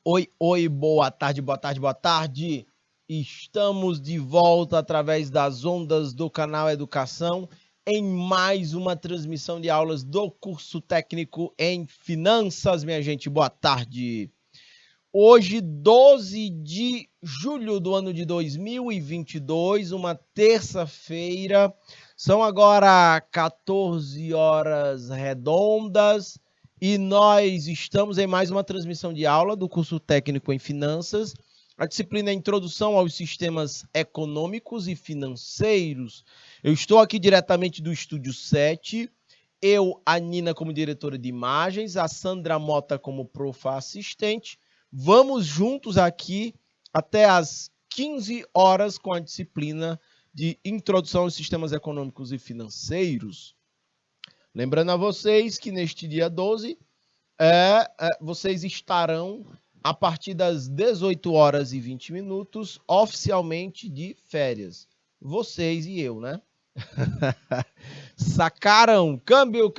Oi, boa tarde, boa tarde, boa tarde. Estamos de volta através das ondas do canal Educação em mais uma transmissão de aulas do curso técnico em finanças, minha gente. Boa tarde. Hoje, 12 de julho do ano de 2022, uma terça-feira. São agora 14 horas redondas. E nós estamos em mais uma transmissão de aula do curso técnico em finanças. A disciplina é Introdução aos Sistemas Econômicos e Financeiros. Eu estou aqui diretamente do Estúdio 7. Eu, a Nina como diretora de imagens, a Sandra Mota como profa assistente. Vamos juntos aqui até às 15 horas com a disciplina de Introdução aos Sistemas Econômicos e Financeiros. Lembrando a vocês que neste dia 12, vocês estarão, a partir das 18 horas e 20 minutos, oficialmente de férias. Vocês e eu, né? Sacaram? Câmbio.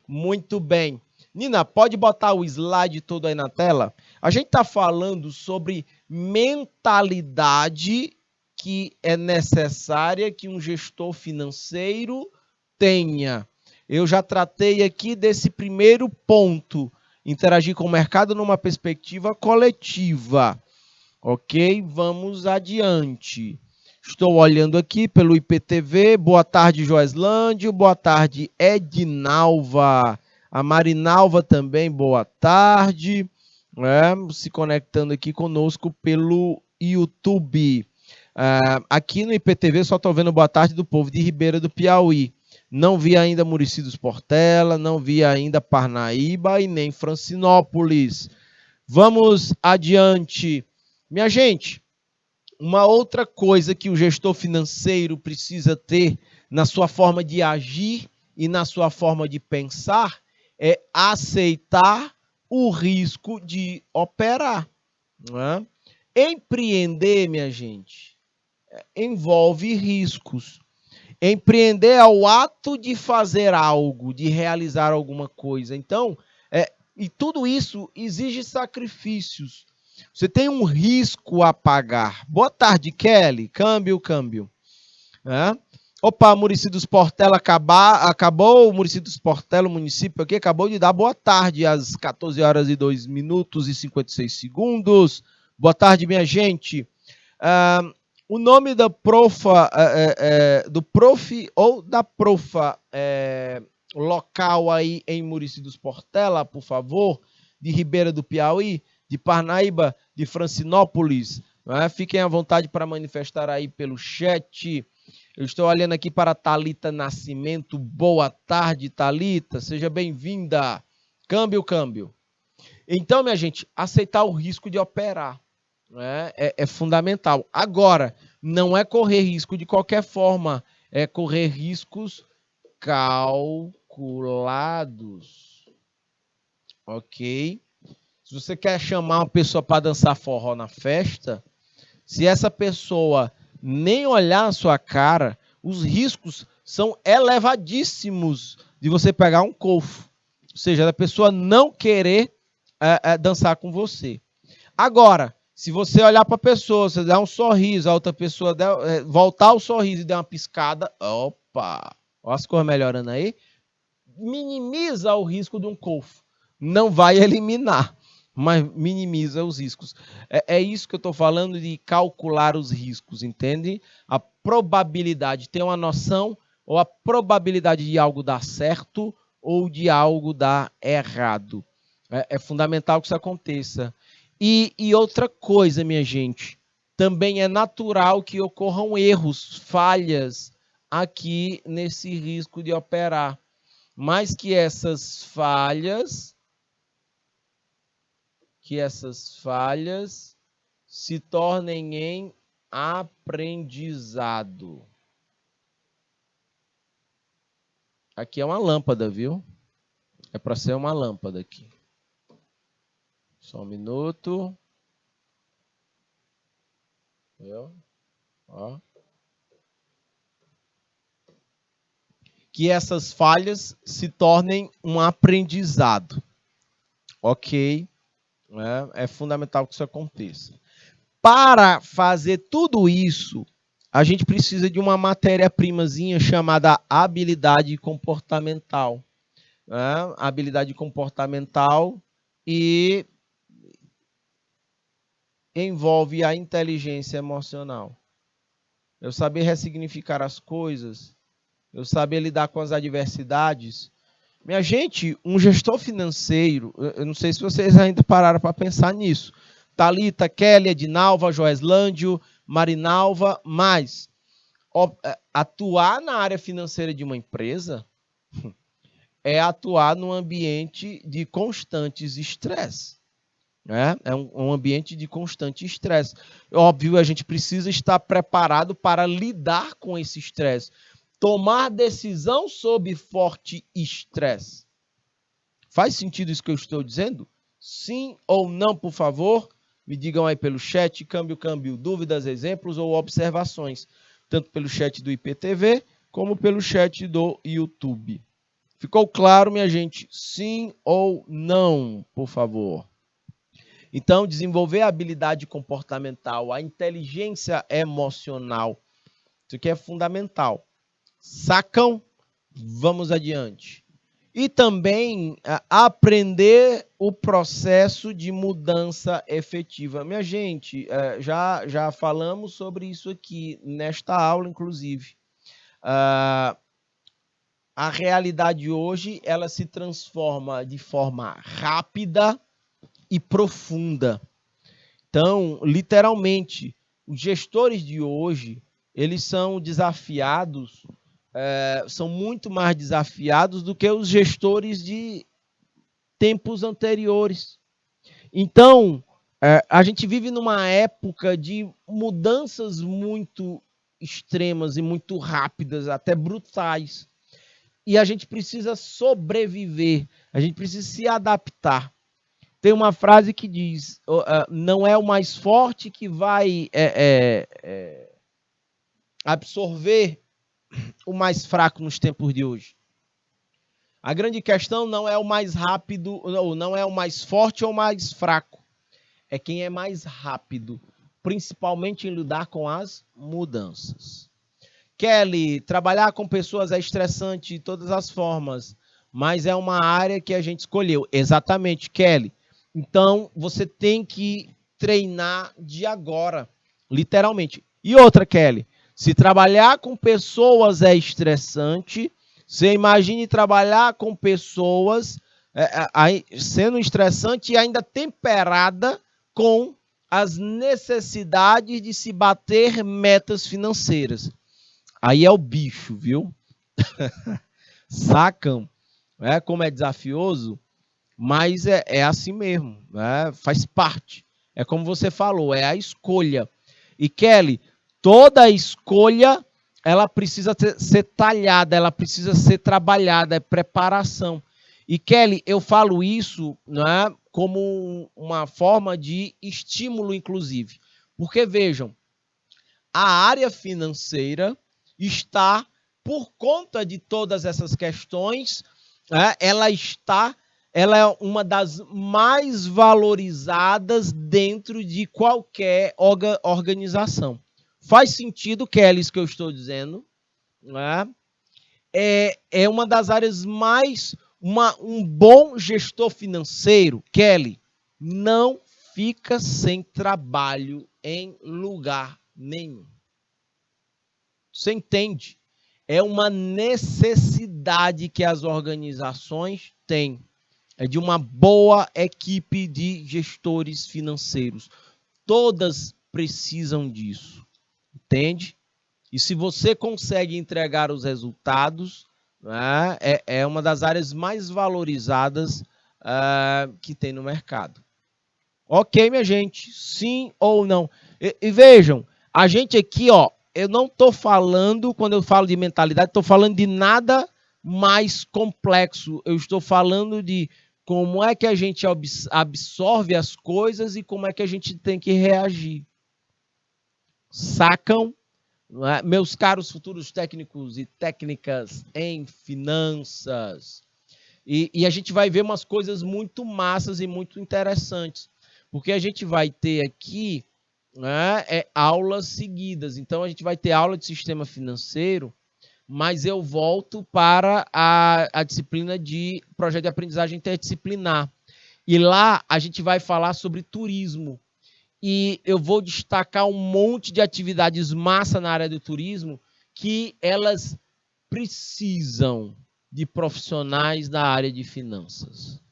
Muito bem. Nina, pode botar o slide todo aí na tela? A gente está falando sobre mentalidade que é necessária que um gestor financeiro tenha. Eu já tratei aqui desse primeiro ponto, interagir com o mercado numa perspectiva coletiva. Ok? Vamos adiante. Estou olhando aqui pelo IPTV. Boa tarde, Joeslândio. Boa tarde, Edinalva. A Marinalva também, boa tarde. Se conectando aqui conosco pelo YouTube. Aqui no IPTV só estou vendo boa tarde do povo de Ribeira do Piauí. Não vi ainda Muricy dos Portela, não vi ainda Parnaíba e nem Francinópolis. Vamos adiante. Minha gente, uma outra coisa que o gestor financeiro precisa ter na sua forma de agir e na sua forma de pensar é aceitar o risco de operar. Não é? Empreender, minha gente, envolve riscos. Empreender é o ato de fazer algo, de realizar alguma coisa. Então, e tudo isso exige sacrifícios. Você tem um risco a pagar. Boa tarde, Kelly. Câmbio. Opa, Muricy dos Portela acabou. O Muricy dos Portela, o município aqui, acabou de dar boa tarde às 14 horas e 2 minutos e 56 segundos. Boa tarde, minha gente. O nome da profa, do prof ou da profa local aí em Muricy dos Portela, por favor, de Ribeira do Piauí, de Parnaíba, de Francinópolis. Fiquem à vontade para manifestar aí pelo chat. Eu estou olhando aqui para a Thalita Nascimento. Boa tarde, Thalita. Seja bem-vinda. Câmbio. Então, minha gente, aceitar o risco de operar é fundamental. Agora, não é correr risco de qualquer forma. É correr riscos calculados. Ok? Se você quer chamar uma pessoa para dançar forró na festa, se essa pessoa nem olhar a sua cara, os riscos são elevadíssimos de você pegar um cofo. Ou seja, da pessoa não querer dançar com você. Agora, se você olhar para a pessoa, você dar um sorriso, a outra pessoa voltar o sorriso e der uma piscada, opa, olha as coisas melhorando aí, minimiza o risco de um cofo. Não vai eliminar, mas minimiza os riscos. É isso que eu estou falando de calcular os riscos, entende? A probabilidade, ter uma noção ou a probabilidade de algo dar certo ou de algo dar errado. É fundamental que isso aconteça. E outra coisa, minha gente, também é natural que ocorram erros, falhas aqui nesse risco de operar. Mas que essas falhas se tornem em aprendizado. Aqui é uma lâmpada, viu? É para ser uma lâmpada aqui. Só um minuto. Viu? Ó. Que essas falhas se tornem um aprendizado. Ok? né? É fundamental que isso aconteça. Para fazer tudo isso, a gente precisa de uma matéria-primazinha chamada habilidade comportamental. Né? Habilidade comportamental e envolve a inteligência emocional. Eu saber ressignificar as coisas, eu saber lidar com as adversidades. Minha gente, um gestor financeiro, eu não sei se vocês ainda pararam para pensar nisso. Thalita, Kelly, Edinalva, Joeslândio, Marinalva, mas atuar na área financeira de uma empresa é atuar num ambiente de constantes estresse. Né? É um ambiente de constante estresse. Óbvio, a gente precisa estar preparado para lidar com esse estresse. Tomar decisão sob forte estresse. Faz sentido isso que eu estou dizendo? Sim ou não, por favor? Me digam aí pelo chat, câmbio, dúvidas, exemplos ou observações. Tanto pelo chat do IPTV, como pelo chat do YouTube. Ficou claro, minha gente? Sim ou não, por favor? Então, desenvolver a habilidade comportamental, a inteligência emocional, isso aqui é fundamental. Sacam? Vamos adiante. E também aprender o processo de mudança efetiva. Minha gente, já falamos sobre isso aqui nesta aula, inclusive. A realidade hoje, ela se transforma de forma rápida e profunda. Então, literalmente, os gestores de hoje, eles são desafiados, são muito mais desafiados do que os gestores de tempos anteriores. Então, a gente vive numa época de mudanças muito extremas e muito rápidas, até brutais. E a gente precisa sobreviver, a gente precisa se adaptar. Tem uma frase que diz, não é o mais forte que vai absorver o mais fraco nos tempos de hoje. A grande questão não é o mais rápido, não é o mais forte ou o mais fraco. É quem é mais rápido, principalmente em lidar com as mudanças. Kelly, trabalhar com pessoas é estressante de todas as formas, mas é uma área que a gente escolheu. Exatamente, Kelly. Então, você tem que treinar de agora, literalmente. E outra, Kelly, se trabalhar com pessoas é estressante, você imagine trabalhar com pessoas sendo estressante e ainda temperada com as necessidades de se bater metas financeiras. Aí é o bicho, viu? Sacam? Como é desafioso, mas é assim mesmo, faz parte. É como você falou, é a escolha. E Kelly, toda escolha, ela precisa ser talhada, ela precisa ser trabalhada, é preparação. E Kelly, eu falo isso como uma forma de estímulo, inclusive. Porque vejam, a área financeira está, por conta de todas essas questões, ela é uma das mais valorizadas dentro de qualquer organização. Faz sentido, Kelly, isso que eu estou dizendo? É uma das áreas mais... um bom gestor financeiro, Kelly, não fica sem trabalho em lugar nenhum. Você entende? É uma necessidade que as organizações têm. É de uma boa equipe de gestores financeiros. Todas precisam disso. Entende? E se você consegue entregar os resultados, é uma das áreas mais valorizadas que tem no mercado. Ok, minha gente? Sim ou não? E vejam, a gente aqui, eu não estou falando, quando eu falo de mentalidade, estou falando de nada mais complexo. Eu estou falando de como é que a gente absorve as coisas e como é que a gente tem que reagir. Sacam? Meus caros futuros técnicos e técnicas em finanças. E a gente vai ver umas coisas muito massas e muito interessantes. Porque a gente vai ter aqui, né, aulas seguidas. Então, a gente vai ter aula de sistema financeiro, mas eu volto para a disciplina de projeto de aprendizagem interdisciplinar. E lá a gente vai falar sobre turismo. E eu vou destacar um monte de atividades massa na área do turismo que elas precisam de profissionais da área de finanças.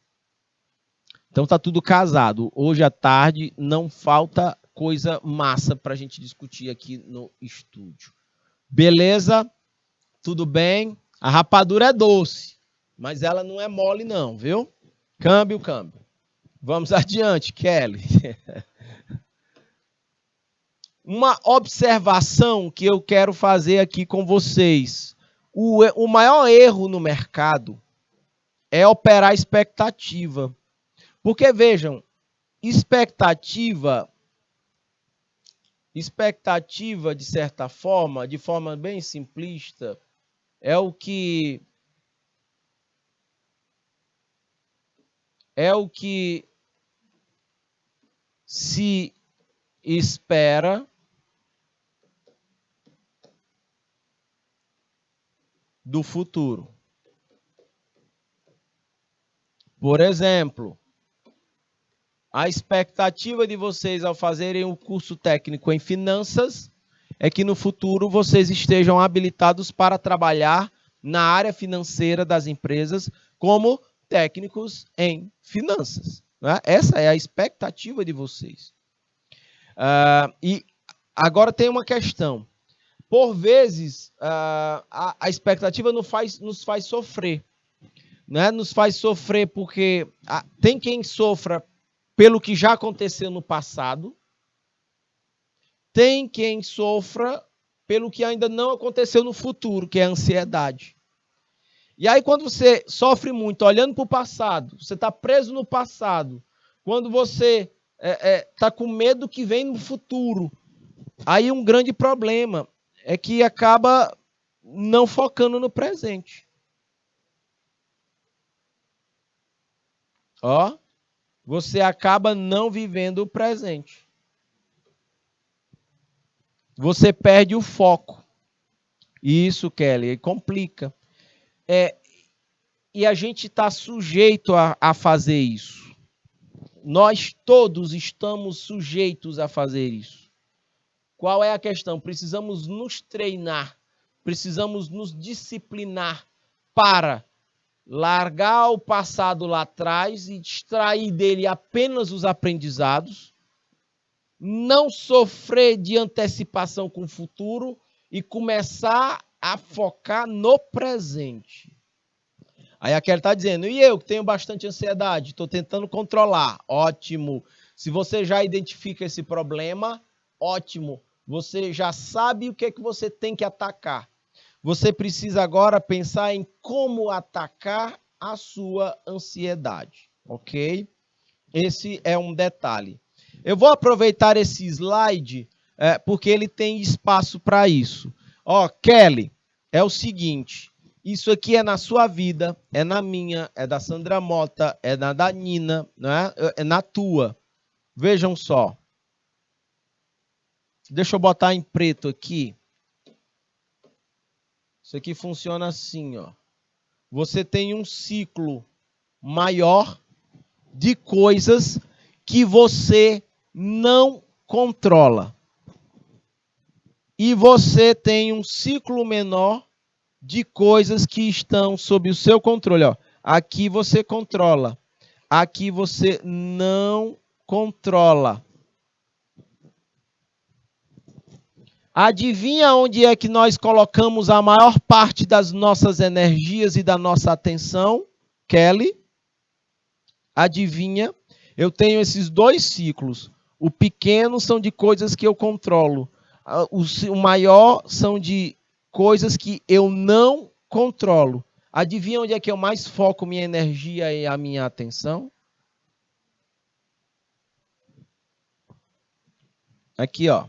Então tá tudo casado. Hoje à tarde não falta coisa massa para a gente discutir aqui no estúdio. Beleza? Tudo bem? A rapadura é doce, mas ela não é mole não, viu? Câmbio. Vamos adiante, Kelly. Uma observação que eu quero fazer aqui com vocês. O maior erro no mercado é operar expectativa. Porque, vejam, expectativa, de certa forma, de forma bem simplista, é o que se espera do futuro. Por exemplo, a expectativa de vocês ao fazerem um curso técnico em finanças é que no futuro vocês estejam habilitados para trabalhar na área financeira das empresas como técnicos em finanças. Né? Essa é a expectativa de vocês. E agora tem uma questão. Por vezes, a expectativa nos faz sofrer. Né? Nos faz sofrer porque tem quem sofra pelo que já aconteceu no passado, tem quem sofra pelo que ainda não aconteceu no futuro, que é a ansiedade. E aí, quando você sofre muito olhando para o passado, você está preso no passado, quando você está com medo que vem no futuro, aí um grande problema é que acaba não focando no presente. Ó, você acaba não vivendo o presente. Você perde o foco. Isso, Kelly, complica. E a gente está sujeito a fazer isso. Nós todos estamos sujeitos a fazer isso. Qual é a questão? Precisamos nos treinar, precisamos nos disciplinar para largar o passado lá atrás e extrair dele apenas os aprendizados, não sofrer de antecipação com o futuro e começar a focar no presente. Aí a Kelly está dizendo, e eu que tenho bastante ansiedade, estou tentando controlar. Ótimo. Se você já identifica esse problema, ótimo. Você já sabe o que é que você tem que atacar. Você precisa agora pensar em como atacar a sua ansiedade, ok? Esse é um detalhe. Eu vou aproveitar esse slide porque ele tem espaço para isso. Ó, Kelly, é o seguinte, isso aqui é na sua vida, é na minha, é da Sandra Mota, é na da Nina, né? É na tua. Vejam só. Deixa eu botar em preto aqui. Isso aqui funciona assim, ó. Você tem um ciclo maior de coisas que você não controla. E você tem um ciclo menor de coisas que estão sob o seu controle. Ó. Aqui você controla. Aqui você não controla. Adivinha onde é que nós colocamos a maior parte das nossas energias e da nossa atenção, Kelly? Adivinha? Eu tenho esses dois ciclos. O pequeno são de coisas que eu controlo. O maior são de coisas que eu não controlo. Adivinha onde é que eu mais foco minha energia e a minha atenção? Aqui, ó.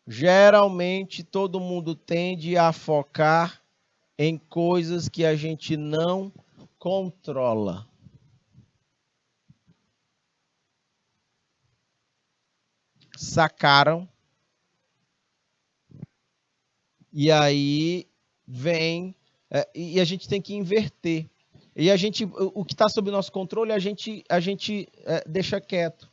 Geralmente todo mundo tende a focar em coisas que a gente não controla. Sacaram? E aí vem... e a gente tem que inverter. E o que está sob nosso controle, a gente deixa quieto.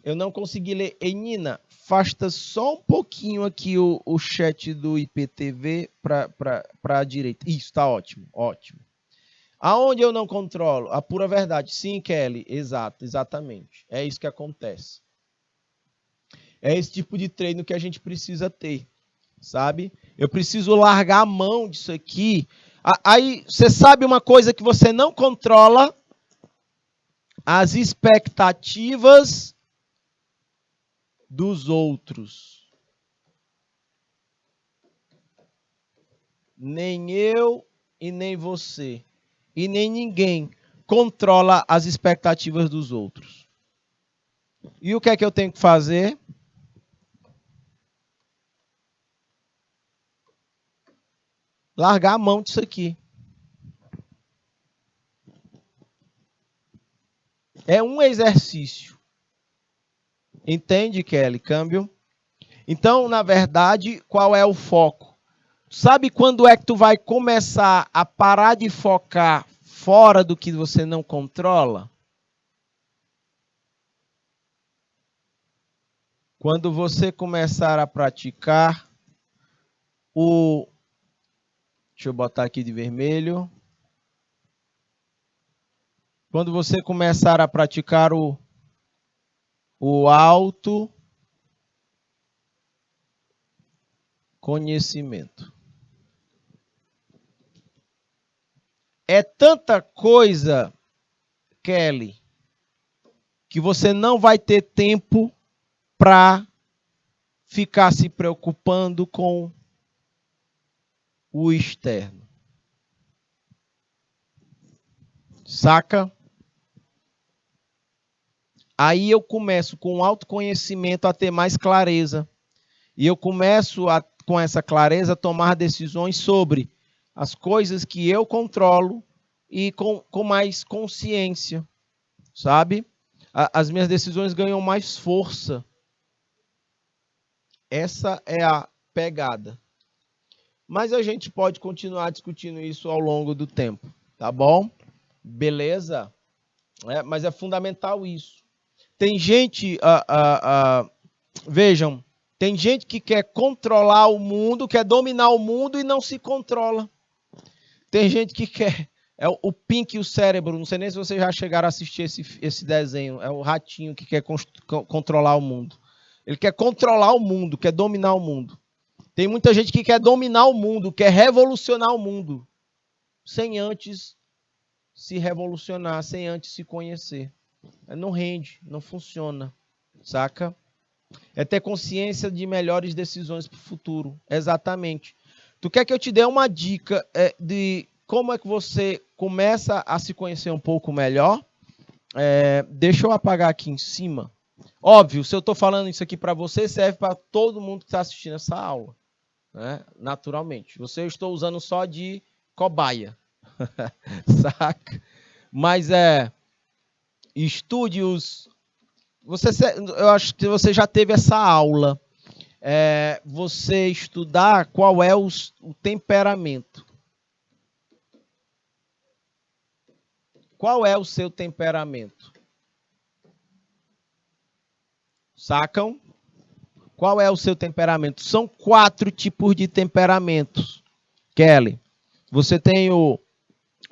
Eu não consegui ler. Ei, Nina, afasta só um pouquinho aqui o chat do IPTV para a direita. Isso, está ótimo, ótimo. Aonde eu não controlo? A pura verdade. Sim, Kelly, exato, exatamente. É isso que acontece. É esse tipo de treino que a gente precisa ter, sabe? Eu preciso largar a mão disso aqui. Aí, você sabe uma coisa que você não controla? As expectativas dos outros. Nem eu e nem você. E nem ninguém controla as expectativas dos outros. E o que é que eu tenho que fazer? Largar a mão disso aqui. É um exercício. Entende, Kelly? Câmbio. Então, na verdade, qual é o foco? Sabe quando é que tu vai começar a parar de focar fora do que você não controla? Quando você começar a praticar o... Deixa eu botar aqui de vermelho. Quando você começar a praticar o autoconhecimento. É tanta coisa, Kelly, que você não vai ter tempo para ficar se preocupando com o externo. Saca? Aí eu começo com o autoconhecimento a ter mais clareza. E eu começo, com essa clareza, a tomar decisões sobre as coisas que eu controlo e com mais consciência, sabe? As minhas decisões ganham mais força. Essa é a pegada. Mas a gente pode continuar discutindo isso ao longo do tempo, tá bom? Beleza? Mas é fundamental isso. Tem gente, vejam, tem gente que quer controlar o mundo, quer dominar o mundo e não se controla. Tem gente que quer, é o Pink e o Cérebro, não sei nem se vocês já chegaram a assistir esse desenho, é o ratinho que quer controlar o mundo. Ele quer controlar o mundo, quer dominar o mundo. Tem muita gente que quer dominar o mundo, quer revolucionar o mundo, sem antes se revolucionar, sem antes se conhecer. Não rende, não funciona, saca? É ter consciência de melhores decisões para o futuro, exatamente. Tu quer que eu te dê uma dica de como é que você começa a se conhecer um pouco melhor? Deixa eu apagar aqui em cima. Óbvio, se eu estou falando isso aqui para você, serve para todo mundo que está assistindo essa aula. Né? Naturalmente. Você eu estou usando só de cobaia. Saca? Mas estude os... eu acho que você já teve essa aula. Você estudar qual é o temperamento. Qual é o seu temperamento? Sacam? Qual é o seu temperamento? São 4 tipos de temperamentos. Kelly, você tem o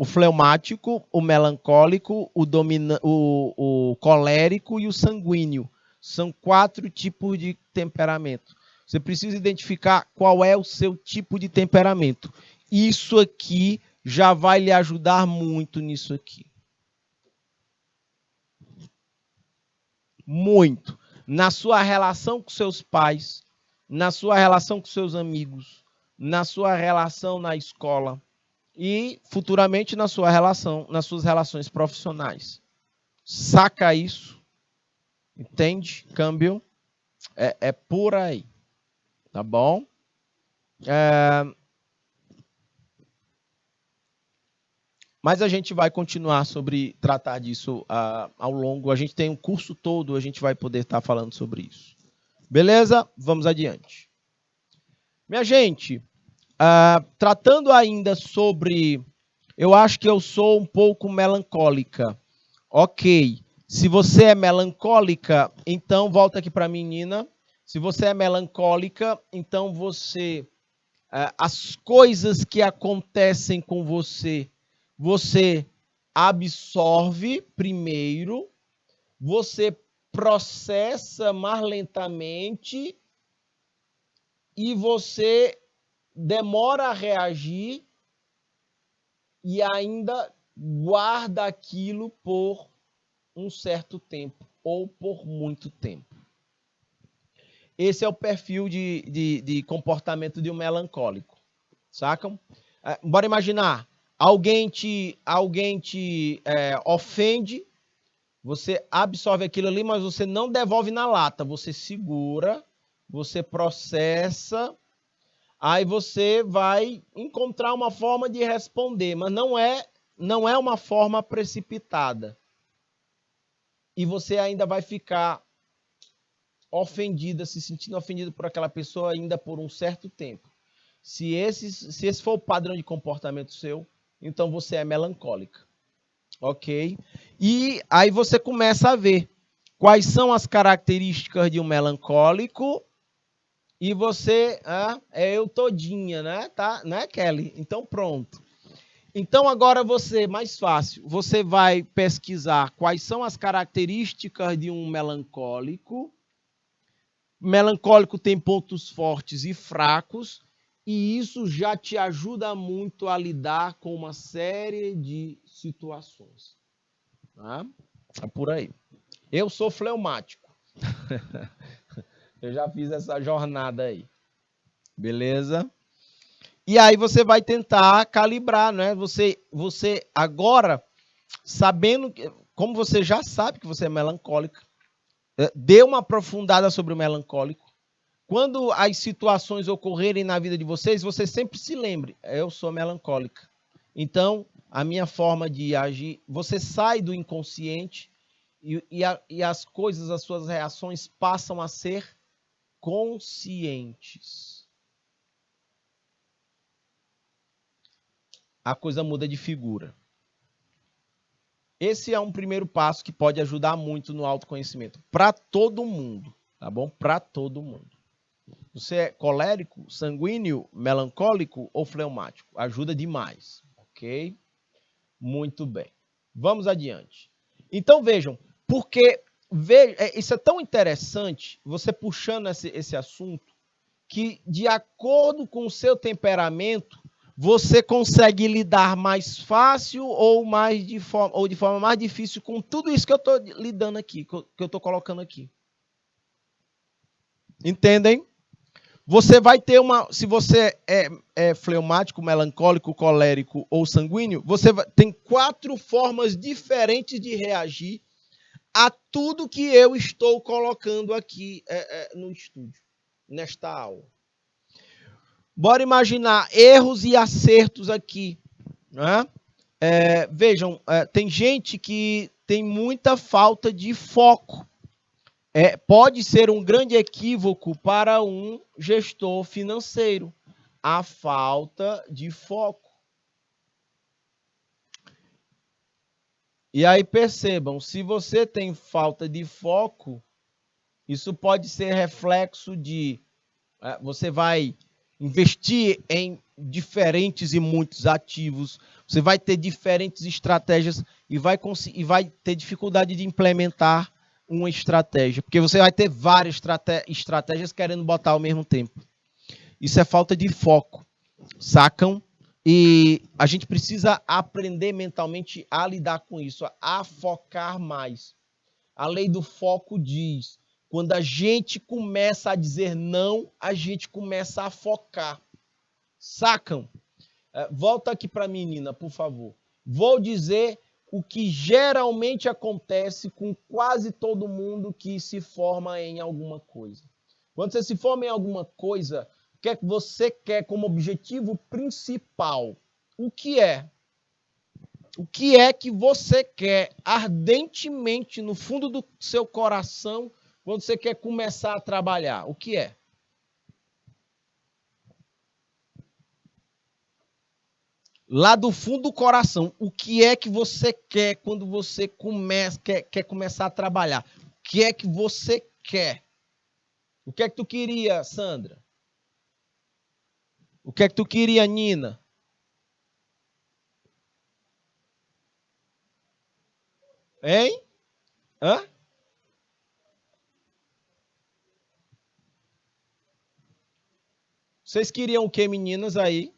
fleumático, o melancólico, o colérico e o sanguíneo. São 4 tipos de temperamento. Você precisa identificar qual é o seu tipo de temperamento. Isso aqui já vai lhe ajudar muito nisso aqui. Muito. Na sua relação com seus pais, na sua relação com seus amigos, na sua relação na escola e futuramente nas suas relações profissionais. Saca isso? Entende? Câmbio? É por aí. Tá bom? Mas a gente vai continuar sobre tratar disso ao longo. A gente tem um curso todo, a gente vai poder estar falando sobre isso. Beleza? Vamos adiante. Minha gente, tratando ainda sobre... Eu acho que eu sou um pouco melancólica. Ok. Se você é melancólica, então volta aqui para a menina. Se você é melancólica, então você... as coisas que acontecem com você, você absorve primeiro, você processa mais lentamente e você demora a reagir e ainda guarda aquilo por um certo tempo ou por muito tempo. Esse é o perfil de comportamento de um melancólico, sacam? Bora imaginar, alguém te ofende, você absorve aquilo ali, mas você não devolve na lata, você segura, você processa, aí você vai encontrar uma forma de responder, mas não é uma forma precipitada. E você ainda vai ficar ofendida, se sentindo ofendido por aquela pessoa ainda por um certo tempo. Se esse for o padrão de comportamento seu, então você é melancólica. Ok? E aí você começa a ver quais são as características de um melancólico e você... é eu todinha, né? Tá? Né, Kelly? Então pronto. Então agora você, mais fácil, você vai pesquisar quais são as características de um melancólico. Melancólico tem pontos fortes e fracos, e isso já te ajuda muito a lidar com uma série de situações. Tá? É por aí. Eu sou fleumático. Eu já fiz essa jornada aí. Beleza? E aí você vai tentar calibrar, né? Você agora, sabendo, como você já sabe que você é melancólica, dê uma aprofundada sobre o melancólico. Quando as situações ocorrerem na vida de vocês, você sempre se lembre, eu sou melancólica. Então, a minha forma de agir, você sai do inconsciente e as coisas, as suas reações passam a ser conscientes. A coisa muda de figura. Esse é um primeiro passo que pode ajudar muito no autoconhecimento. Para todo mundo, tá bom? Para todo mundo. Você é colérico, sanguíneo, melancólico ou fleumático? Ajuda demais, ok? Muito bem. Vamos adiante. Então vejam, porque isso é tão interessante, você puxando esse assunto, que de acordo com o seu temperamento, você consegue lidar mais fácil ou de forma mais difícil com tudo isso que eu estou lidando aqui, que eu estou colocando aqui. Entendem? Você vai ter se você é fleumático, melancólico, colérico ou sanguíneo, tem 4 formas diferentes de reagir a tudo que eu estou colocando aqui no estúdio, nesta aula. Bora imaginar erros e acertos aqui. Né? Vejam, tem gente que tem muita falta de foco. Pode ser um grande equívoco para um gestor financeiro, a falta de foco. E aí percebam, se você tem falta de foco, isso pode ser reflexo de você vai investir em diferentes e muitos ativos, você vai ter diferentes estratégias e vai ter dificuldade de implementar uma estratégia, porque você vai ter várias estratégias querendo botar ao mesmo tempo. Isso é falta de foco, sacam? E a gente precisa aprender mentalmente a lidar com isso, a focar mais. A lei do foco diz, quando a gente começa a dizer não, a gente começa a focar. Sacam? Volta aqui para a menina, por favor. Vou dizer o que geralmente acontece com quase todo mundo que se forma em alguma coisa. Quando você se forma em alguma coisa, o que é que você quer como objetivo principal? O que é? O que é que você quer ardentemente no fundo do seu coração quando você quer começar a trabalhar? O que é? Lá do fundo do coração, o que é que você quer quando você quer começar a trabalhar? O que é que você quer? O que é que tu queria, Sandra? O que é que tu queria, Nina? Hein? Hã? Vocês queriam o que, meninas, aí?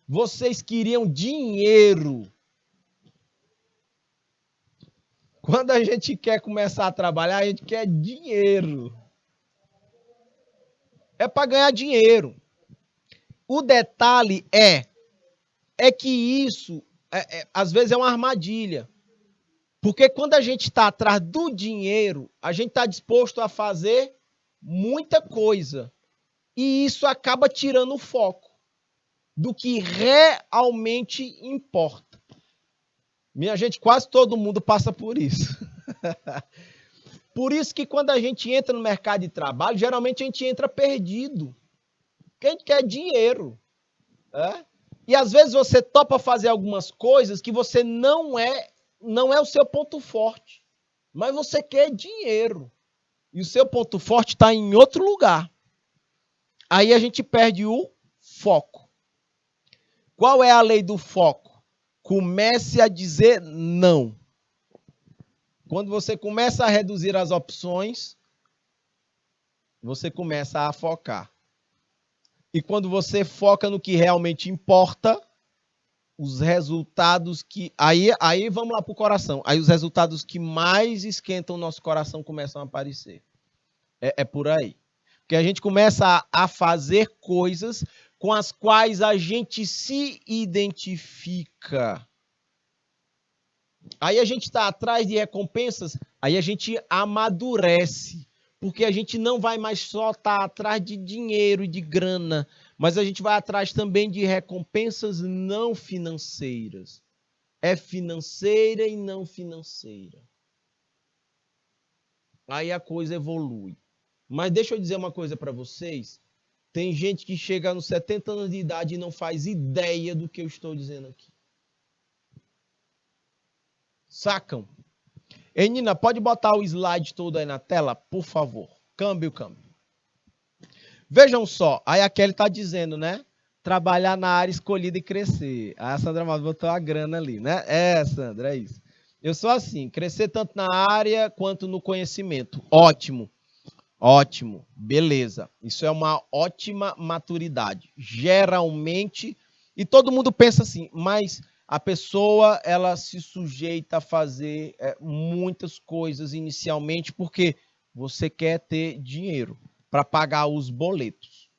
Vocês queriam dinheiro. Quando a gente quer começar a trabalhar, a gente quer dinheiro. É para ganhar dinheiro. O detalhe é que isso, às vezes, é uma armadilha. Porque quando a gente está atrás do dinheiro, a gente está disposto a fazer muita coisa. E isso acaba tirando o foco do que realmente importa. Minha gente, quase todo mundo passa por isso. Por isso que quando a gente entra no mercado de trabalho, geralmente a gente entra perdido. Porque a gente quer dinheiro. E às vezes você topa fazer algumas coisas que você não é o seu ponto forte. Mas você quer dinheiro. E o seu ponto forte está em outro lugar. Aí a gente perde o foco. Qual é a lei do foco? Comece a dizer não. Quando você começa a reduzir as opções, você começa a focar. E quando você foca no que realmente importa, os resultados que... Aí vamos lá para o coração. Aí os resultados que mais esquentam o nosso coração começam a aparecer. É por aí. Porque a gente começa a fazer coisas com as quais a gente se identifica. Aí a gente está atrás de recompensas, aí a gente amadurece. Porque a gente não vai mais só estar atrás de dinheiro e de grana, mas a gente vai atrás também de recompensas não financeiras. É financeira e não financeira. Aí a coisa evolui. Mas deixa eu dizer uma coisa para vocês. Tem gente que chega nos 70 anos de idade e não faz ideia do que eu estou dizendo aqui. Sacam? Ei, Nina, pode botar o slide todo aí na tela, por favor. Câmbio. Vejam só, aí a Kelly está dizendo, né? Trabalhar na área escolhida e crescer. Aí a Sandra Matos botou a grana ali, né? Sandra, é isso. Eu sou assim, crescer tanto na área quanto no conhecimento. Ótimo, beleza. Isso é uma ótima maturidade. Geralmente, e todo mundo pensa assim, mas a pessoa, ela se sujeita a fazer muitas coisas inicialmente porque você quer ter dinheiro para pagar os boletos.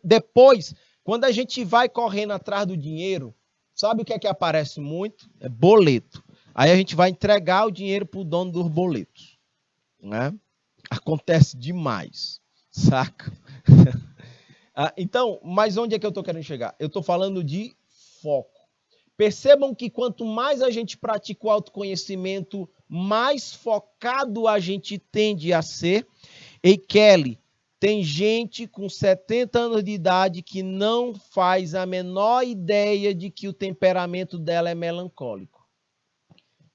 Depois, quando a gente vai correndo atrás do dinheiro, sabe o que é que aparece muito? É boleto. Aí a gente vai entregar o dinheiro para o dono dos boletos. Né? Acontece demais, saca? Então, mas onde é que eu estou querendo chegar? Eu estou falando de foco. Percebam que quanto mais a gente pratica o autoconhecimento, mais focado a gente tende a ser. E Kelly, tem gente com 70 anos de idade que não faz a menor ideia de que o temperamento dela é melancólico.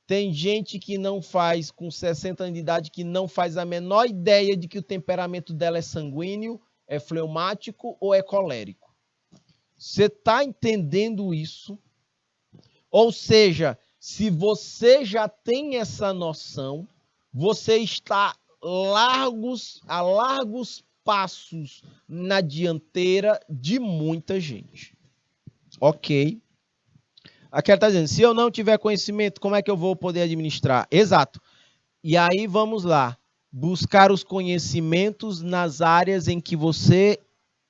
Tem gente que não faz, com 60 anos de idade, que não faz a menor ideia de que o temperamento dela é sanguíneo, é fleumático ou é colérico. Você está entendendo isso? Ou seja, se você já tem essa noção, você está a largos passos na dianteira de muita gente. Ok. Aqui ela está dizendo, se eu não tiver conhecimento, como é que eu vou poder administrar? Exato. E aí vamos lá. Buscar os conhecimentos nas áreas em que você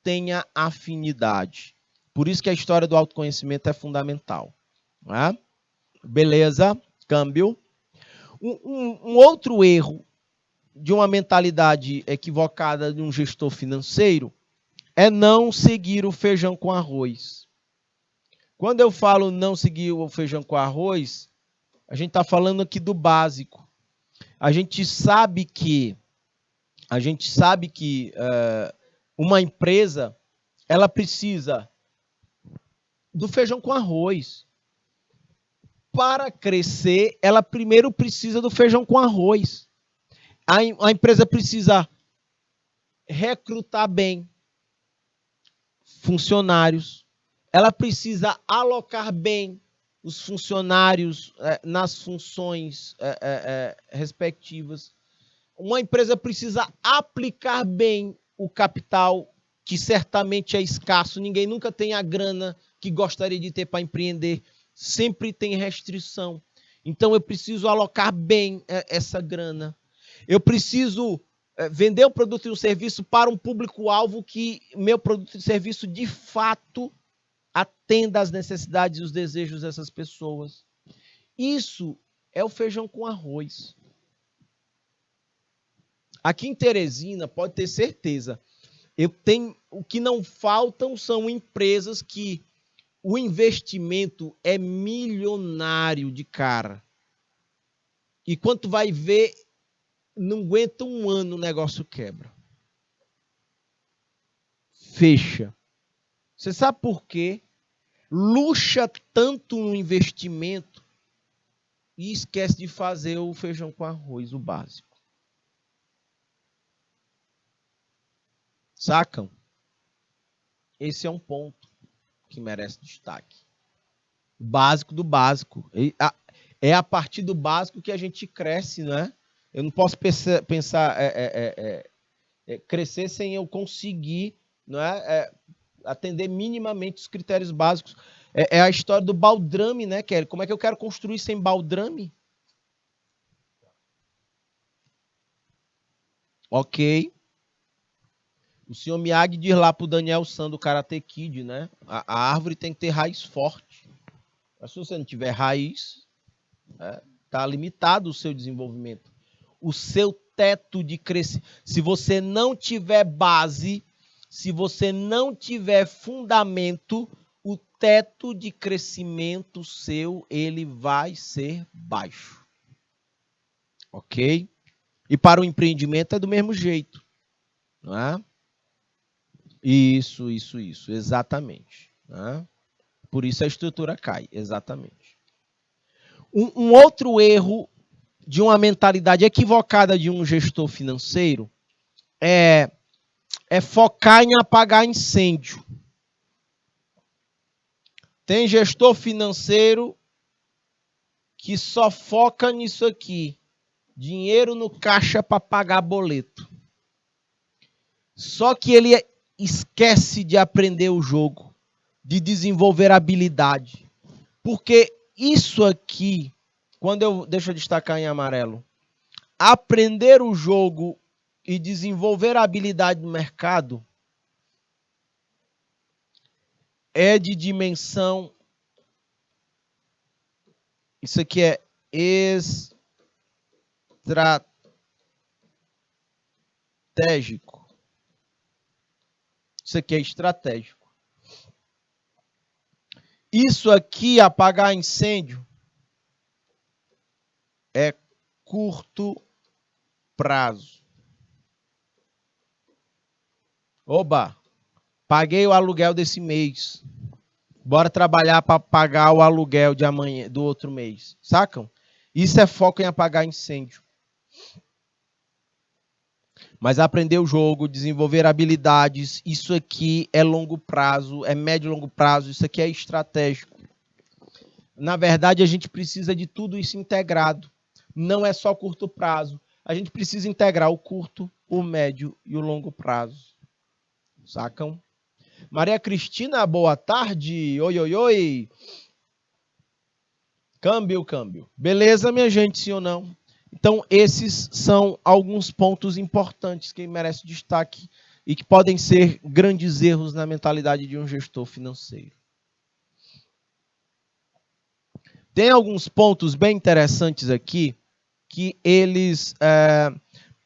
tenha afinidade. Por isso que a história do autoconhecimento é fundamental. Né? Beleza, câmbio. Um outro erro de uma mentalidade equivocada de um gestor financeiro é não seguir o feijão com arroz. Quando eu falo não seguir o feijão com arroz, a gente está falando aqui do básico. A gente sabe que uma empresa ela precisa do feijão com arroz. Para crescer, ela primeiro precisa do feijão com arroz. A empresa precisa recrutar bem funcionários. Ela precisa alocar bem os funcionários nas funções respectivas. Uma empresa precisa aplicar bem o capital, que certamente é escasso. Ninguém nunca tem a grana que gostaria de ter para empreender. Sempre tem restrição. Então, eu preciso alocar bem essa grana. Eu preciso vender um produto e um serviço para um público-alvo que meu produto e serviço, de fato, atenda às necessidades e os desejos dessas pessoas. Isso é o feijão com arroz. Aqui em Teresina, pode ter certeza, o que não faltam são empresas que o investimento é milionário de cara. E quando vai ver, não aguenta um ano, o negócio quebra. Fecha. Você sabe por quê? Luxa tanto no investimento e esquece de fazer o feijão com arroz, o básico. Sacam? Esse é um ponto que merece destaque. O básico do básico. É a partir do básico que a gente cresce, não é? Eu não posso pensar crescer sem eu conseguir, não é? Atender minimamente os critérios básicos. É a história do baldrame, né, Kelly? Como é que eu quero construir sem baldrame? Ok. O senhor Miyagi diz lá pro Daniel San do Karate Kid, né? A árvore tem que ter raiz forte. Mas se você não tiver raiz, tá limitado o seu desenvolvimento. O seu teto de crescimento. Se você não tiver base, se você não tiver fundamento, o teto de crescimento seu, ele vai ser baixo. Ok? E para o empreendimento é do mesmo jeito. Não é? Isso. Exatamente. Né? Por isso a estrutura cai. Exatamente. Um outro erro de uma mentalidade equivocada de um gestor financeiro é focar em apagar incêndio. Tem gestor financeiro que só foca nisso aqui. Dinheiro no caixa para pagar boleto. Só que ele esquece de aprender o jogo, de desenvolver habilidade. Porque isso aqui, deixa eu destacar em amarelo, aprender o jogo e desenvolver a habilidade no mercado é de dimensão. Isso aqui é estratégico. Isso aqui é estratégico. Isso aqui, apagar incêndio, é curto prazo. Oba, paguei o aluguel desse mês. Bora trabalhar para pagar o aluguel de amanhã, do outro mês. Sacam? Isso é foco em apagar incêndio. Mas aprender o jogo, desenvolver habilidades, isso aqui é longo prazo, é médio e longo prazo, isso aqui é estratégico. Na verdade, a gente precisa de tudo isso integrado. Não é só curto prazo. A gente precisa integrar o curto, o médio e o longo prazo. Sacam? Maria Cristina, boa tarde. Oi. Câmbio. Beleza, minha gente, sim ou não? Então, esses são alguns pontos importantes que merecem destaque e que podem ser grandes erros na mentalidade de um gestor financeiro. Tem alguns pontos bem interessantes aqui que eles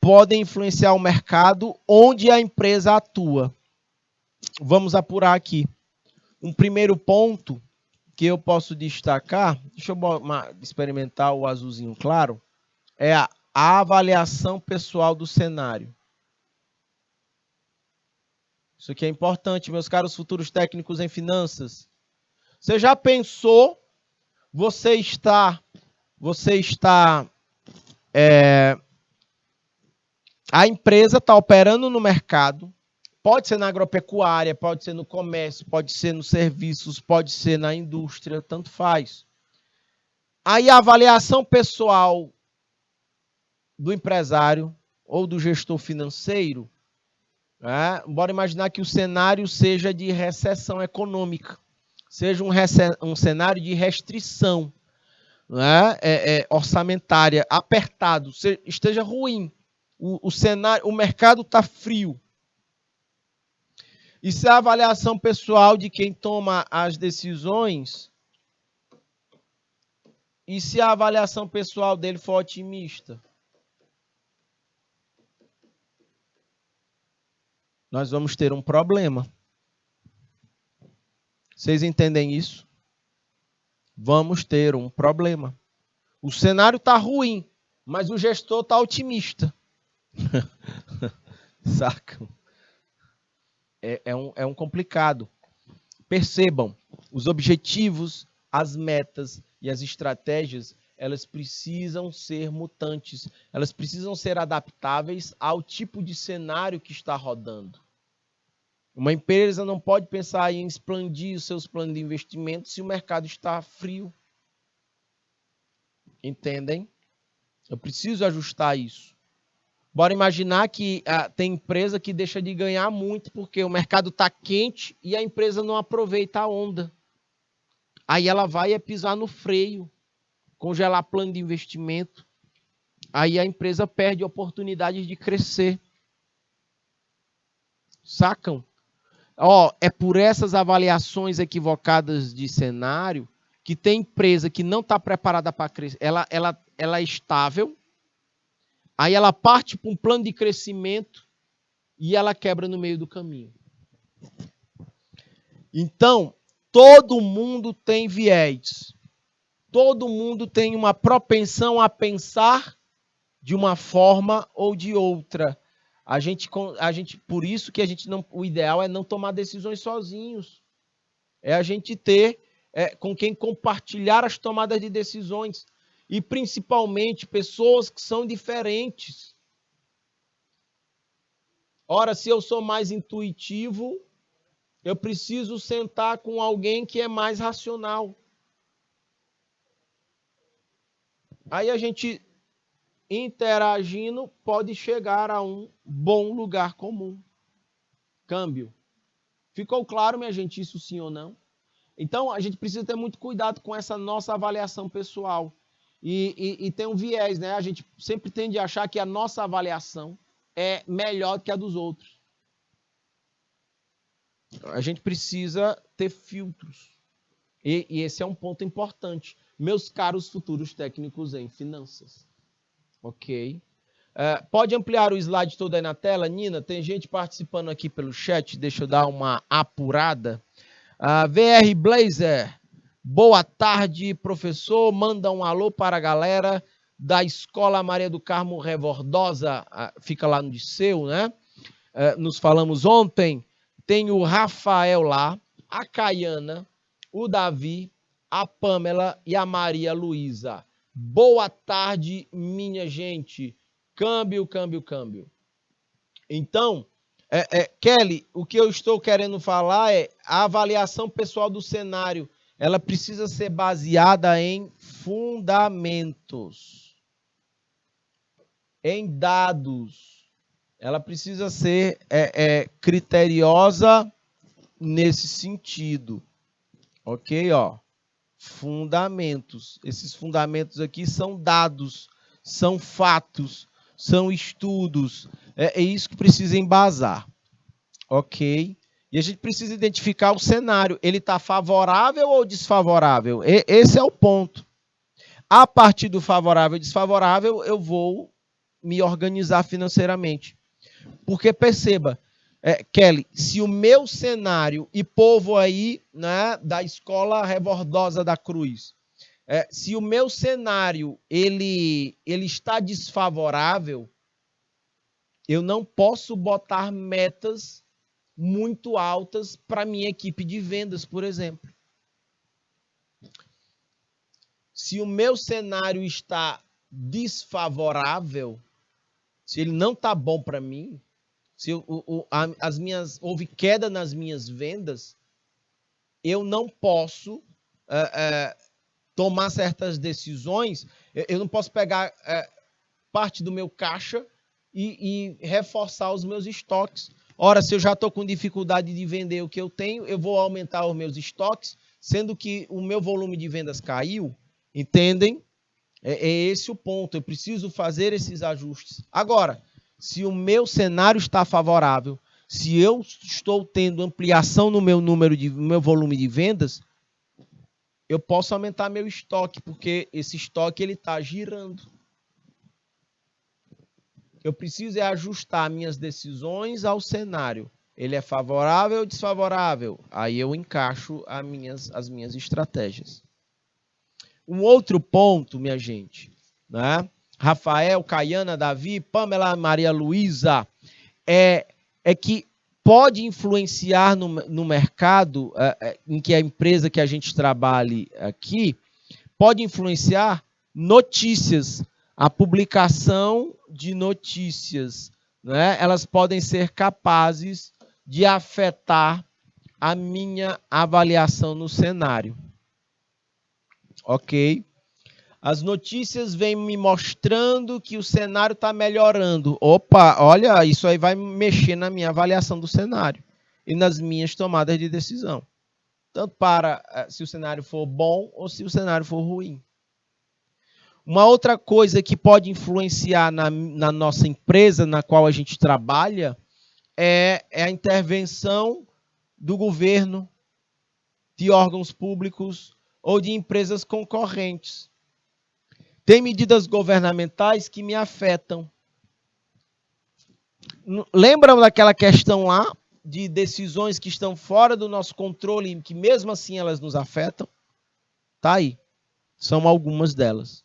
podem influenciar o mercado onde a empresa atua. vamos apurar aqui. Um primeiro ponto que eu posso destacar, deixa eu experimentar o azulzinho claro, é a avaliação pessoal do cenário. Isso aqui é importante, meus caros futuros técnicos em finanças. Você já pensou, a empresa está operando no mercado, pode ser na agropecuária, pode ser no comércio, pode ser nos serviços, pode ser na indústria, tanto faz. Aí a avaliação pessoal do empresário ou do gestor financeiro, bora imaginar que o cenário seja de recessão econômica, seja um cenário de restrição, orçamentária, apertado, esteja ruim, o cenário, o mercado está frio. E se a avaliação pessoal de quem toma as decisões, e se a avaliação pessoal dele for otimista? Nós vamos ter um problema. Vocês entendem isso? Vamos ter um problema. O cenário está ruim, mas o gestor está otimista. Sacam? É um complicado. Percebam, os objetivos, as metas e as estratégias, elas precisam ser mutantes. Elas precisam ser adaptáveis ao tipo de cenário que está rodando. Uma empresa não pode pensar em expandir os seus planos de investimento se o mercado está frio. Entendem? Eu preciso ajustar isso. Bora imaginar que tem empresa que deixa de ganhar muito porque o mercado está quente e a empresa não aproveita a onda. Aí ela vai pisar no freio, congelar plano de investimento. Aí a empresa perde oportunidades de crescer. Sacam? É por essas avaliações equivocadas de cenário que tem empresa que não está preparada para crescer. Ela é estável. Aí ela parte para um plano de crescimento e ela quebra no meio do caminho. Então, todo mundo tem viés. Todo mundo tem uma propensão a pensar de uma forma ou de outra. Por isso que o ideal é não tomar decisões sozinhos. É a gente ter com quem compartilhar as tomadas de decisões. E, principalmente, pessoas que são diferentes. Ora, se eu sou mais intuitivo, eu preciso sentar com alguém que é mais racional. Aí a gente, interagindo, pode chegar a um bom lugar comum. Câmbio. Ficou claro, minha gente, isso sim ou não? Então, a gente precisa ter muito cuidado com essa nossa avaliação pessoal. E tem um viés, né? A gente sempre tende a achar que a nossa avaliação é melhor do que a dos outros. A gente precisa ter filtros. E esse é um ponto importante. Meus caros futuros técnicos em finanças. Ok? Pode ampliar o slide todo aí na tela, Nina? Tem gente participando aqui pelo chat. Deixa eu dar uma apurada. VR Blazer. Boa tarde, professor. Manda um alô para a galera da Escola Maria do Carmo Revordosa, fica lá no Disseu, né? Nos falamos ontem. Tem o Rafael lá, a Caiana, o Davi, a Pamela e a Maria Luísa. Boa tarde, minha gente. Câmbio, câmbio, câmbio. Então, Kelly, o que eu estou querendo falar é a avaliação pessoal do cenário. Ela precisa ser baseada em fundamentos, em dados. Ela precisa ser criteriosa nesse sentido. Ok? Fundamentos. Esses fundamentos aqui são dados, são fatos, são estudos. É isso que precisa embasar. Ok? E a gente precisa identificar o cenário. Ele está favorável ou desfavorável? Esse é o ponto. A partir do favorável e desfavorável, eu vou me organizar financeiramente. Porque, perceba, Kelly, se o meu cenário, e povo aí, né, da Escola Rebordosa da Cruz, se o meu cenário ele está desfavorável, eu não posso botar metas muito altas para minha equipe de vendas, por exemplo. Se o meu cenário está desfavorável, se ele não está bom para mim, se houve queda nas minhas vendas, eu não posso tomar certas decisões, eu não posso pegar parte do meu caixa e reforçar os meus estoques. Ora, se eu já estou com dificuldade de vender o que eu tenho, eu vou aumentar os meus estoques, sendo que o meu volume de vendas caiu. Entendem? É esse o ponto. Eu preciso fazer esses ajustes. Agora, se o meu cenário está favorável, se eu estou tendo ampliação no meu meu volume de vendas, eu posso aumentar meu estoque, porque esse estoque ele está girando. Eu preciso ajustar minhas decisões ao cenário. Ele é favorável ou desfavorável? Aí eu encaixo as minhas estratégias. Um outro ponto, minha gente, né? Rafael, Caiana, Davi, Pamela, Maria Luísa, é que pode influenciar no mercado em que a empresa que a gente trabalhe aqui, pode influenciar notícias, a publicação de notícias, né? Elas podem ser capazes de afetar a minha avaliação no cenário. Ok? As notícias vêm me mostrando que o cenário está melhorando. Opa, olha, isso aí vai mexer na minha avaliação do cenário e nas minhas tomadas de decisão. Tanto para se o cenário for bom ou se o cenário for ruim. Uma outra coisa que pode influenciar na nossa empresa na qual a gente trabalha é a intervenção do governo, de órgãos públicos ou de empresas concorrentes. Tem medidas governamentais que me afetam. Lembram daquela questão lá de decisões que estão fora do nosso controle, que mesmo assim elas nos afetam? Tá aí. São algumas delas.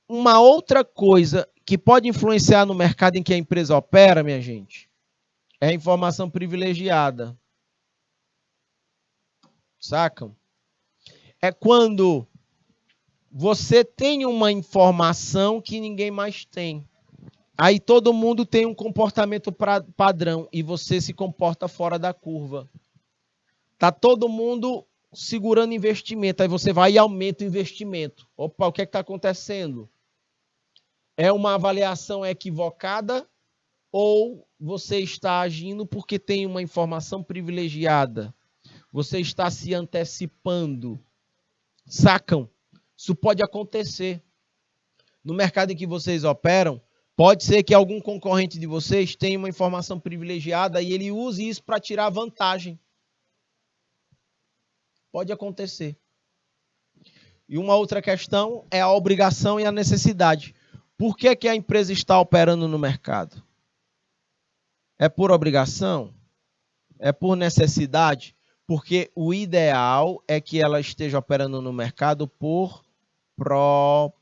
Uma outra coisa que pode influenciar no mercado em que a empresa opera, minha gente, é a informação privilegiada. Sacam? É quando você tem uma informação que ninguém mais tem. Aí todo mundo tem um comportamento padrão e você se comporta fora da curva. Tá todo mundo segurando investimento, aí você vai e aumenta o investimento. Opa, o que é que está acontecendo? É uma avaliação equivocada ou você está agindo porque tem uma informação privilegiada? Você está se antecipando. Sacam? Isso pode acontecer. No mercado em que vocês operam, pode ser que algum concorrente de vocês tenha uma informação privilegiada e ele use isso para tirar vantagem. Pode acontecer. E uma outra questão é a obrigação e a necessidade. Por que a empresa está operando no mercado? É por obrigação? É por necessidade? Porque o ideal é que ela esteja operando no mercado por propósito.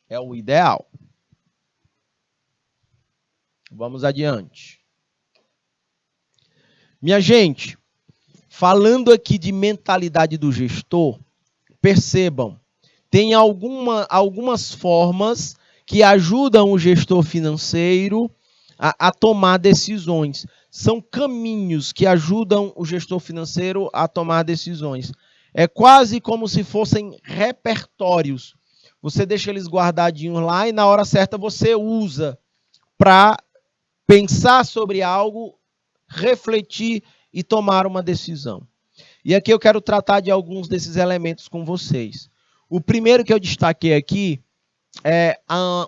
É o ideal. Vamos adiante. Minha gente, falando aqui de mentalidade do gestor, percebam, tem algumas formas que ajudam o gestor financeiro a tomar decisões. São caminhos que ajudam o gestor financeiro a tomar decisões. É quase como se fossem repertórios. Você deixa eles guardadinhos lá e na hora certa você usa para pensar sobre algo, refletir e tomar uma decisão. E aqui eu quero tratar de alguns desses elementos com vocês. O primeiro que eu destaquei aqui é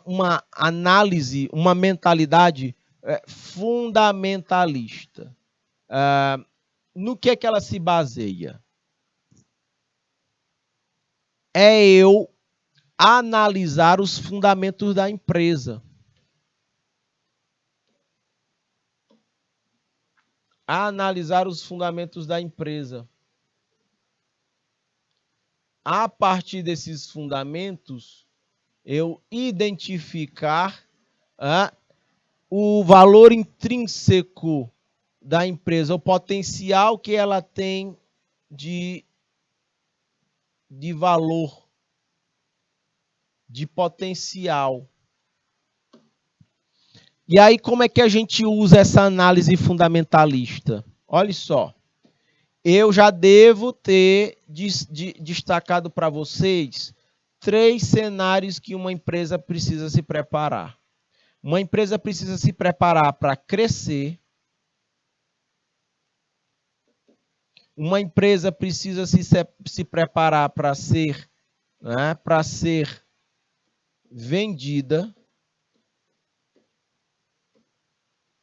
uma análise, uma mentalidade fundamentalista. No que é que ela se baseia? É eu analisar os fundamentos da empresa. a analisar os fundamentos da empresa. A partir desses fundamentos, eu identificar o valor intrínseco da empresa, o potencial que ela tem de valor, de potencial. E aí, como é que a gente usa essa análise fundamentalista? Olha só, eu já devo ter destacado para vocês 3 cenários que uma empresa precisa se preparar. Uma empresa precisa se preparar para crescer. Uma empresa precisa se preparar para ser vendida.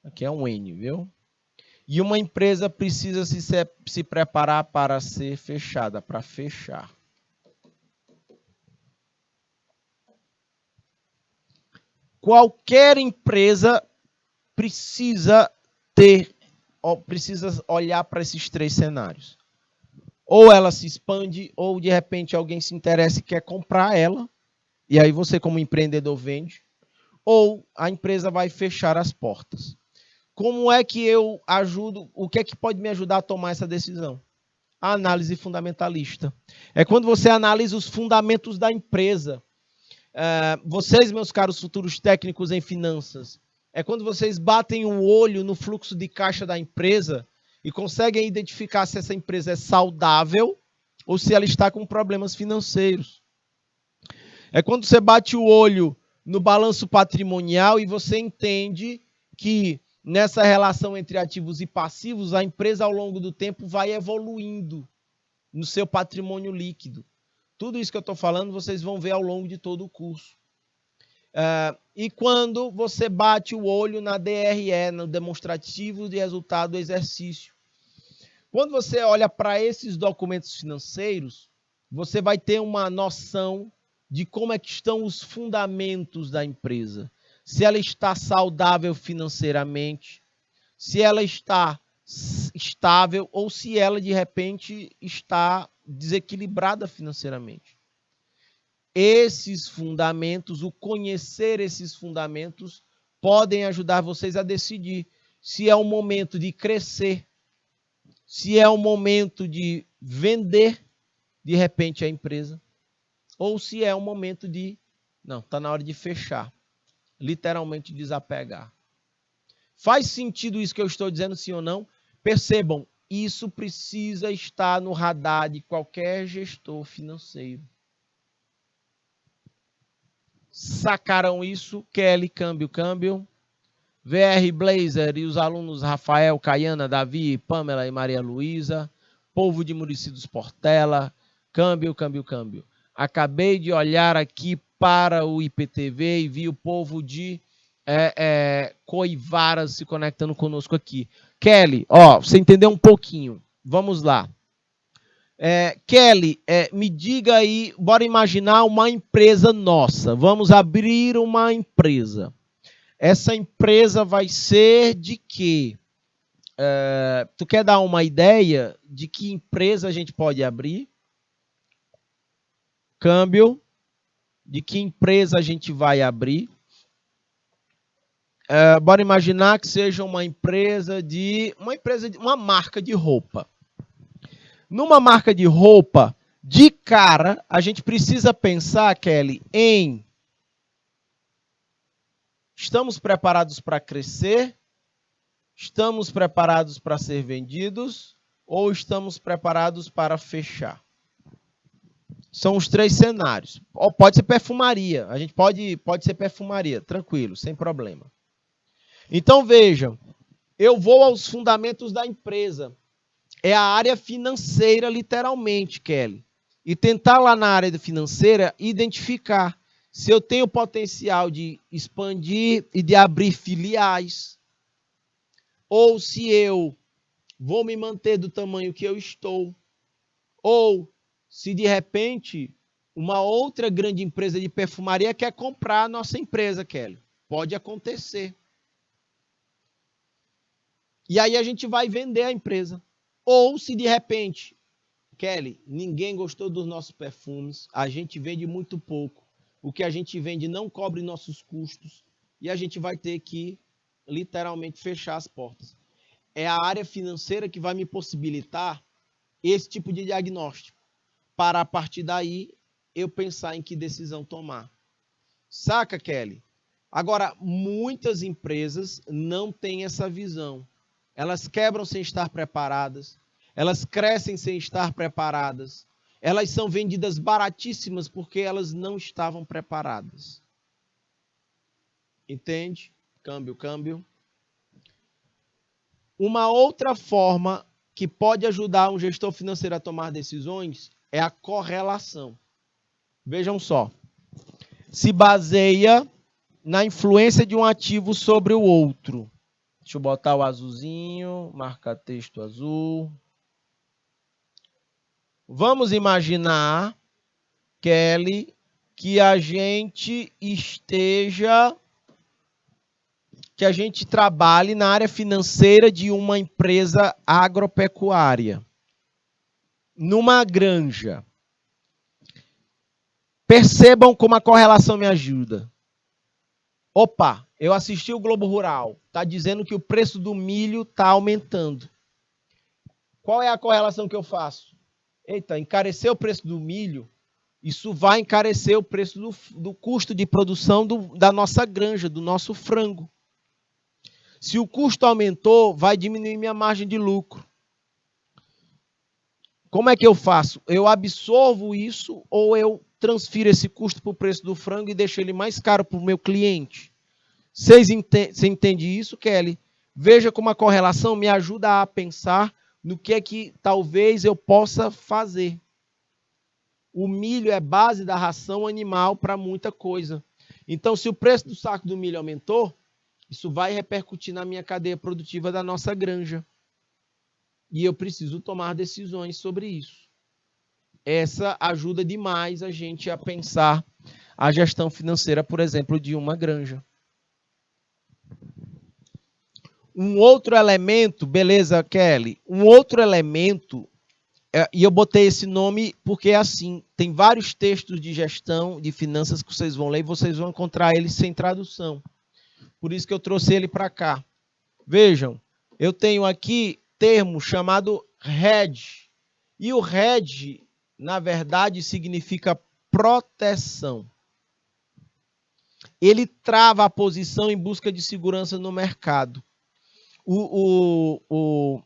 Aqui é um N, viu? E uma empresa precisa se preparar para ser fechada, para fechar. Qualquer empresa precisa olhar para esses 3 cenários. Ou ela se expande, ou de repente alguém se interessa e quer comprar ela, e aí você como empreendedor vende, ou a empresa vai fechar as portas. Como é que eu ajudo, o que é que pode me ajudar a tomar essa decisão? A análise fundamentalista. É quando você analisa os fundamentos da empresa. Vocês, meus caros futuros técnicos em finanças, é quando vocês batem o olho no fluxo de caixa da empresa e conseguem identificar se essa empresa é saudável ou se ela está com problemas financeiros. É quando você bate o olho no balanço patrimonial e você entende que nessa relação entre ativos e passivos, a empresa ao longo do tempo vai evoluindo no seu patrimônio líquido. Tudo isso que eu estou falando, vocês vão ver ao longo de todo o curso. E quando você bate o olho na DRE, no demonstrativo de resultado do exercício. Quando você olha para esses documentos financeiros, você vai ter uma noção de como é que estão os fundamentos da empresa. Se ela está saudável financeiramente, se ela está estável ou se ela, de repente, está desequilibrada financeiramente. Esses fundamentos, o conhecer esses fundamentos, podem ajudar vocês a decidir se é o momento de crescer, se é o momento de vender, de repente, a empresa, ou se é o momento de, não, está na hora de fechar, literalmente desapegar. Faz sentido isso que eu estou dizendo, sim ou não? Percebam, isso precisa estar no radar de qualquer gestor financeiro. Sacaram isso? Kelly, câmbio. VR Blazer e os alunos Rafael, Caiana, Davi, Pamela e Maria Luísa. Povo de Muricy dos Portela. Câmbio. Acabei de olhar aqui para o IPTV e vi o povo de Coivaras se conectando conosco aqui. Kelly, você entendeu um pouquinho. Vamos lá. Kelly, me diga aí, bora imaginar uma empresa nossa. Vamos abrir uma empresa. Essa empresa vai ser de quê? Tu quer dar uma ideia de que empresa a gente pode abrir? Câmbio. De que empresa a gente vai abrir? Bora imaginar que seja uma marca de roupa. Numa marca de roupa, de cara, a gente precisa pensar, Kelly, em estamos preparados para crescer? Estamos preparados para ser vendidos? Ou estamos preparados para fechar? São os 3 cenários. Pode ser perfumaria. A gente pode ser perfumaria, tranquilo, sem problema. Então, vejam, eu vou aos fundamentos da empresa. É a área financeira, literalmente, Kelly. E tentar lá na área financeira identificar se eu tenho potencial de expandir e de abrir filiais, ou se eu vou me manter do tamanho que eu estou, ou se de repente uma outra grande empresa de perfumaria quer comprar a nossa empresa, Kelly. Pode acontecer. E aí a gente vai vender a empresa. Ou se de repente, Kelly, ninguém gostou dos nossos perfumes, a gente vende muito pouco, o que a gente vende não cobre nossos custos e a gente vai ter que literalmente fechar as portas. É a área financeira que vai me possibilitar esse tipo de diagnóstico, para a partir daí eu pensar em que decisão tomar. Saca, Kelly? Agora, muitas empresas não têm essa visão. Elas quebram sem estar preparadas, elas crescem sem estar preparadas, elas são vendidas baratíssimas porque elas não estavam preparadas. Entende? Câmbio. Uma outra forma que pode ajudar um gestor financeiro a tomar decisões é a correlação. Vejam só. Se baseia na influência de um ativo sobre o outro. Deixa eu botar o azulzinho, marca texto azul. Vamos imaginar, Kelly, que a gente trabalhe na área financeira de uma empresa agropecuária, numa granja. Percebam como a correlação me ajuda. Opa, eu assisti o Globo Rural, está dizendo que o preço do milho está aumentando. Qual é a correlação que eu faço? Eita, encarecer o preço do milho, isso vai encarecer o preço do custo de produção da nossa granja, do nosso frango. Se o custo aumentou, vai diminuir minha margem de lucro. Como é que eu faço? Eu absorvo isso ou eu transfiro esse custo para o preço do frango e deixo ele mais caro para o meu cliente? Você entende isso, Kelly? Veja como a correlação me ajuda a pensar no que é que talvez eu possa fazer. O milho é base da ração animal para muita coisa. Então, se o preço do saco do milho aumentou, isso vai repercutir na minha cadeia produtiva da nossa granja. E eu preciso tomar decisões sobre isso. Essa ajuda demais a gente a pensar a gestão financeira, por exemplo, de uma granja. Um outro elemento, beleza, Kelly? Um outro elemento, e eu botei esse nome porque, assim, tem vários textos de gestão, de finanças que vocês vão ler e vocês vão encontrar eles sem tradução. Por isso que eu trouxe ele para cá. Vejam, eu tenho aqui termo chamado hedge. E o hedge, na verdade, significa proteção. Ele trava a posição em busca de segurança no mercado. O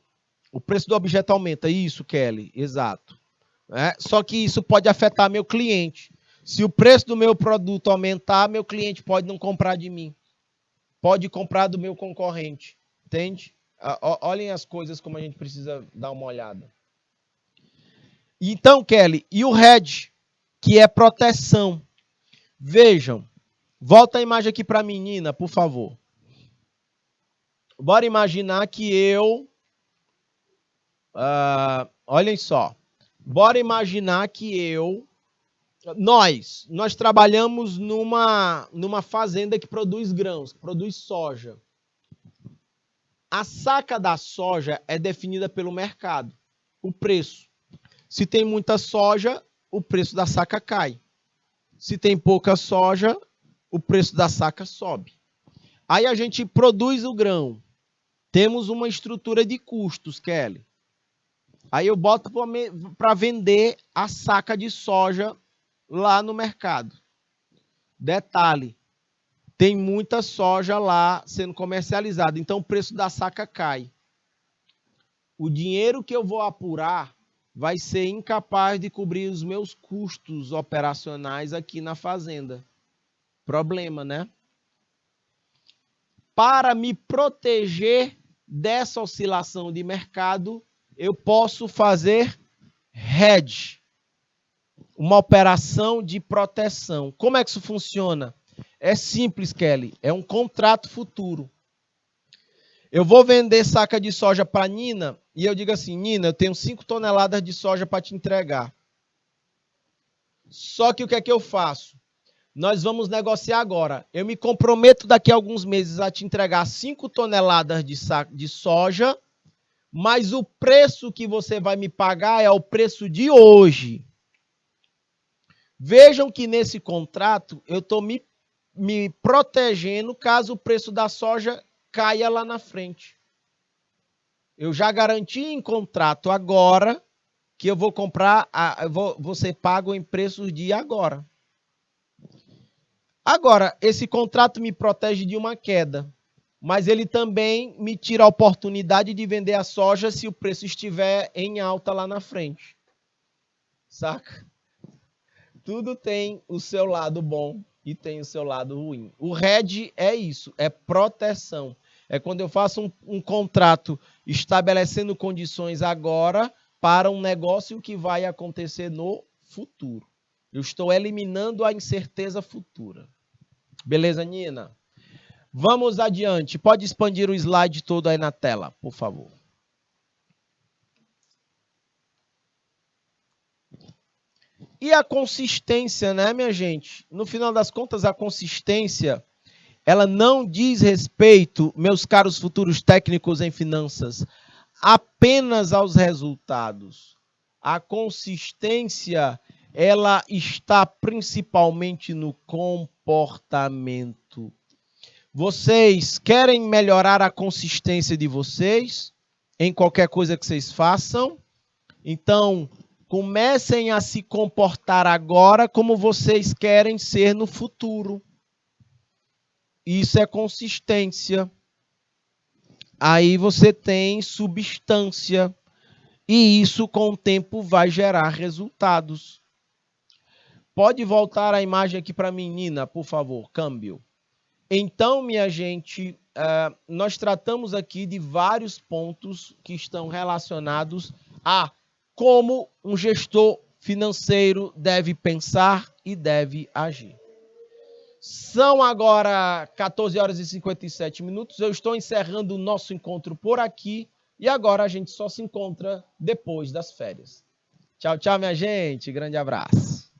preço do objeto aumenta. Isso, Kelly, exato. Só que isso pode afetar meu cliente. Se o preço do meu produto aumentar, meu cliente pode não comprar de mim. Pode comprar do meu concorrente. Entende? Olhem as coisas como a gente precisa dar uma olhada. Então, Kelly, e o hedge, que é proteção. Vejam, volta a imagem aqui para a menina, por favor. Bora imaginar que olhem só. Bora imaginar que nós trabalhamos numa fazenda que produz grãos, que produz soja. A saca da soja é definida pelo mercado, o preço. Se tem muita soja, o preço da saca cai. Se tem pouca soja, o preço da saca sobe. Aí a gente produz o grão. Temos uma estrutura de custos, Kelly. Aí eu boto para vender a saca de soja lá no mercado. Detalhe, tem muita soja lá sendo comercializada, então o preço da saca cai. O dinheiro que eu vou apurar vai ser incapaz de cobrir os meus custos operacionais aqui na fazenda. Problema, né? Para me proteger dessa oscilação de mercado, eu posso fazer hedge, uma operação de proteção. Como é que isso funciona? É simples, Kelly. É um contrato futuro. Eu vou vender saca de soja para Nina e eu digo assim, Nina, eu tenho 5 toneladas de soja para te entregar. Só que o que é que eu faço? Nós vamos negociar agora. Eu me comprometo daqui a alguns meses a te entregar 5 toneladas de soja, mas o preço que você vai me pagar é o preço de hoje. Vejam que nesse contrato eu estou me protegendo caso o preço da soja caia lá na frente. Eu já garanti em contrato agora que eu vou comprar, vou ser pago em preços de agora. Agora, esse contrato me protege de uma queda, mas ele também me tira a oportunidade de vender a soja se o preço estiver em alta lá na frente. Saca? Tudo tem o seu lado bom e tem o seu lado ruim. O hedge é isso, é proteção. É quando eu faço um contrato estabelecendo condições agora para um negócio que vai acontecer no futuro. Eu estou eliminando a incerteza futura. Beleza, Nina? Vamos adiante. Pode expandir o slide todo aí na tela, por favor. E a consistência, né, minha gente? No final das contas, a consistência, ela não diz respeito, meus caros futuros técnicos em finanças, apenas aos resultados. A consistência, ela está principalmente no comportamento. Vocês querem melhorar a consistência de vocês em qualquer coisa que vocês façam? Então, comecem a se comportar agora como vocês querem ser no futuro. Isso é consistência. Aí você tem substância. E isso, com o tempo, vai gerar resultados. Pode voltar a imagem aqui para a menina, por favor, câmbio. Então, minha gente, nós tratamos aqui de vários pontos que estão relacionados a como um gestor financeiro deve pensar e deve agir. São agora 14 horas e 57 minutos. Eu estou encerrando o nosso encontro por aqui e agora a gente só se encontra depois das férias. Tchau, tchau, minha gente. Grande abraço.